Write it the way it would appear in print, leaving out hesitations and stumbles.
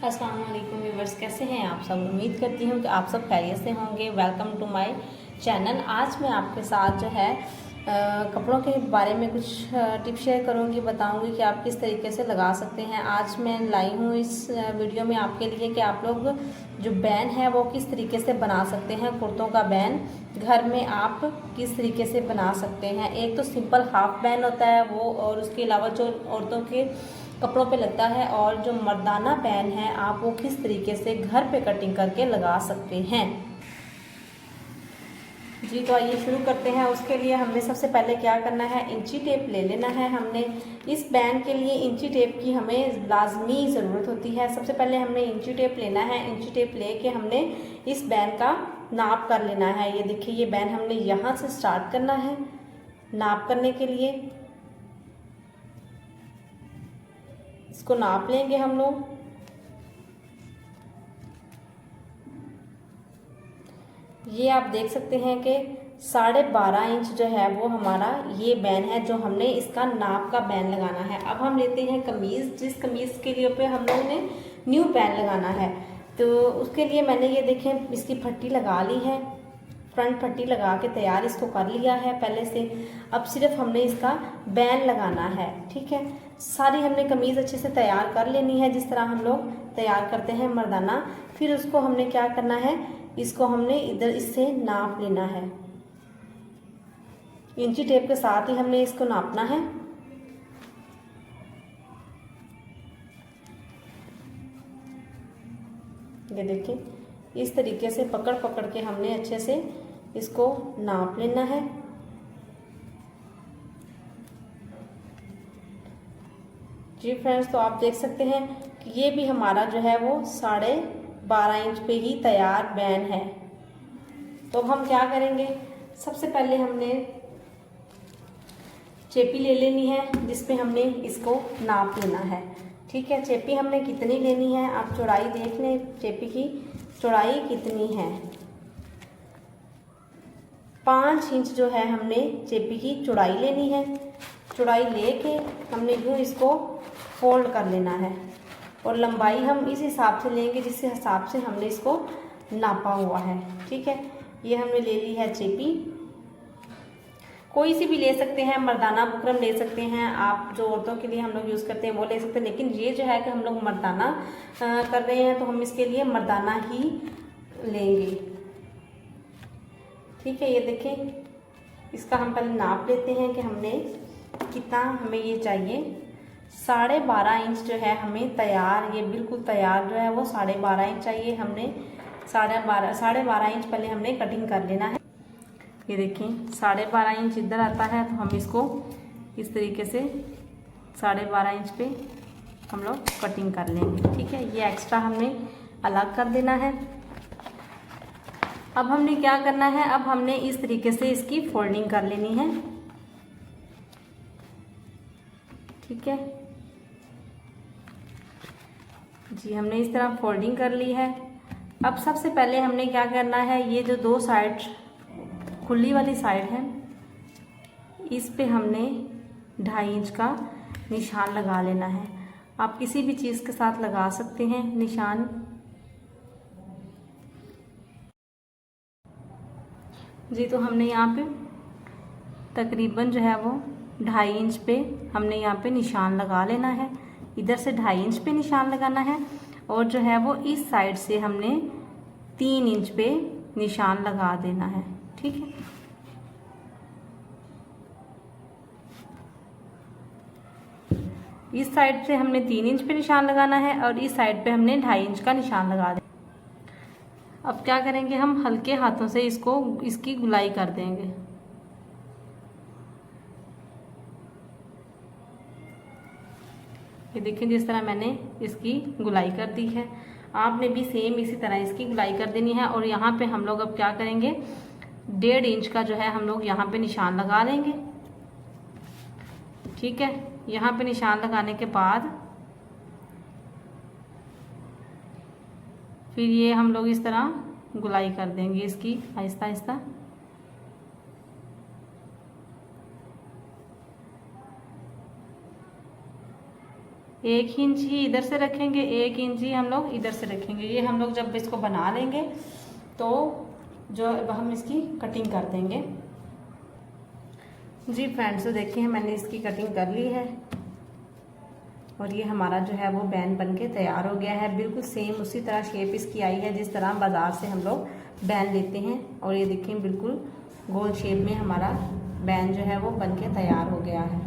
अस्सलाम वालेकुम व्यूवर्स, कैसे हैं आप सब। उम्मीद करती हूँ कि आप सब खैरियत से होंगे। Welcome to my channel. आज मैं आपके साथ जो है कपड़ों के बारे में कुछ टिप्स शेयर करूँगी, बताऊँगी कि आप किस तरीके से लगा सकते हैं। आज मैं लाई हूँ इस वीडियो में आपके लिए कि आप लोग जो बैन है वो किस तरीके से बना सकते हैं। कुर्तों का बैन घर में आप किस तरीके से बना सकते हैं। एक तो सिंपल हाफ बैन होता है वो, और उसके अलावा जो औरतों के कपड़ों पे लगता है, और जो मर्दाना बैन है आप वो किस तरीके से घर पे कटिंग करके लगा सकते हैं। जी तो आइए शुरू करते हैं। उसके लिए हमने सबसे पहले क्या करना है, इंची टेप ले लेना है। हमने इस बैन के लिए इंची टेप की हमें लाजमी ज़रूरत होती है। सबसे पहले हमने इंची टेप लेना है। इंची टेप लेके हमने इस बैन का नाप कर लेना है। ये देखिए, ये बैन हमने यहाँ से स्टार्ट करना है नाप करने के लिए। इसको नाप लेंगे हम लोग। ये आप देख सकते हैं कि 12.5 इंच जो है वो हमारा ये बैन है, जो हमने इसका नाप का बैन लगाना है। अब हम लेते हैं कमीज़। जिस कमीज़ के लिए पे हम लोगों ने न्यू बैन लगाना है, तो उसके लिए मैंने ये देखें इसकी फट्टी लगा ली है। फ्रंट पट्टी लगा के तैयार इसको कर लिया है पहले से। अब सिर्फ हमने इसका बैन लगाना है। ठीक है, सारी हमने कमीज़ अच्छे से तैयार कर लेनी है जिस तरह हम लोग तैयार करते हैं मर्दाना। फिर उसको हमने क्या करना है, इसको हमने इधर इससे नाप लेना है। इंची टेप के साथ ही हमने इसको नापना है। ये देखिए, इस तरीके से पकड़ पकड़ के हमने अच्छे से इसको नाप लेना है। जी फ्रेंड्स, तो आप देख सकते हैं कि ये भी हमारा जो है वो 12.5 इंच पे ही तैयार बैन है। तो अब हम क्या करेंगे, सबसे पहले हमने चेपी ले लेनी है जिसपे हमने इसको नाप लेना है। ठीक है, चेपी हमने कितनी लेनी है, आप चौड़ाई देख लें चेपी की चौड़ाई कितनी है। 5 इंच जो है हमने चेपी की चौड़ाई लेनी है। चौड़ाई लेके हमने यूँ इसको फोल्ड कर लेना है, और लंबाई हम इस हिसाब से लेंगे जिस हिसाब से हमने इसको नापा हुआ है। ठीक है, ये हमने ले ली है चेपी। कोई सी भी ले सकते हैं, मर्दाना बुकरम ले सकते हैं आप, जो औरतों के लिए हम लोग यूज़ करते हैं वो ले सकते हैं। लेकिन ये जो है कि हम लोग मर्दाना कर रहे हैं तो हम इसके लिए मर्दाना ही लेंगे। ठीक है, ये देखें, इसका हम पहले नाप लेते हैं कि हमने कितना हमें ये चाहिए। 12.5 इंच जो है हमें तैयार, ये बिल्कुल तैयार जो है वो 12.5 इंच चाहिए। हमने 12.5 इंच पहले हमने कटिंग कर लेना है। ये देखें, 12.5 इंच इधर आता है, तो हम इसको इस तरीके से 12.5 इंच पे हम लोग कटिंग कर लेंगे। ठीक है, ये एक्स्ट्रा हमने अलग कर देना है। अब हमने क्या करना है, अब हमने इस तरीके से इसकी फोल्डिंग कर लेनी है। ठीक है जी, हमने इस तरह फोल्डिंग कर ली है। अब सबसे पहले हमने क्या करना है, ये जो दो साइड खुली वाली साइड है इस पे हमने 2.5 इंच का निशान लगा लेना है। आप किसी भी चीज़ के साथ लगा सकते हैं निशान। जी तो हमने यहाँ पे तकरीबन जो है वो 2.5 इंच पे हमने यहाँ पे निशान लगा लेना है। इधर से 2.5 इंच पे निशान लगाना है, और जो है वो इस साइड से हमने 3 इंच पे निशान लगा देना है। ठीक है, इस साइड से हमने 3 इंच पे निशान लगाना है, और इस साइड पे हमने 2.5 इंच का निशान लगा देना। अब क्या करेंगे, हम हल्के हाथों से इसकी गुलाई कर देंगे। ये देखिए, जिस तरह मैंने इसकी गुलाई कर दी है, आपने भी सेम इसी तरह इसकी गुलाई कर देनी है। और यहाँ पे हम लोग अब क्या करेंगे, 1.5 इंच का जो है हम लोग यहाँ पे निशान लगा लेंगे। ठीक है, यहाँ पे निशान लगाने के बाद फिर ये हम लोग इस तरह गुलाई कर देंगे इसकी आहिस्ता आहिस्ता। 1 इंच ही इधर से रखेंगे, 1 इंच ही हम लोग इधर से रखेंगे। ये हम लोग जब इसको बना लेंगे तो जो हम इसकी कटिंग कर देंगे। जी फ्रेंड्स, तो देखिए मैंने इसकी कटिंग कर ली है और ये हमारा जो है वो बैन बन के तैयार हो गया है। बिल्कुल सेम उसी तरह शेप इसकी आई है जिस तरह बाज़ार से हम लोग बैन लेते हैं। और ये देखिए बिल्कुल गोल शेप में हमारा बैन जो है वो बन के तैयार हो गया है।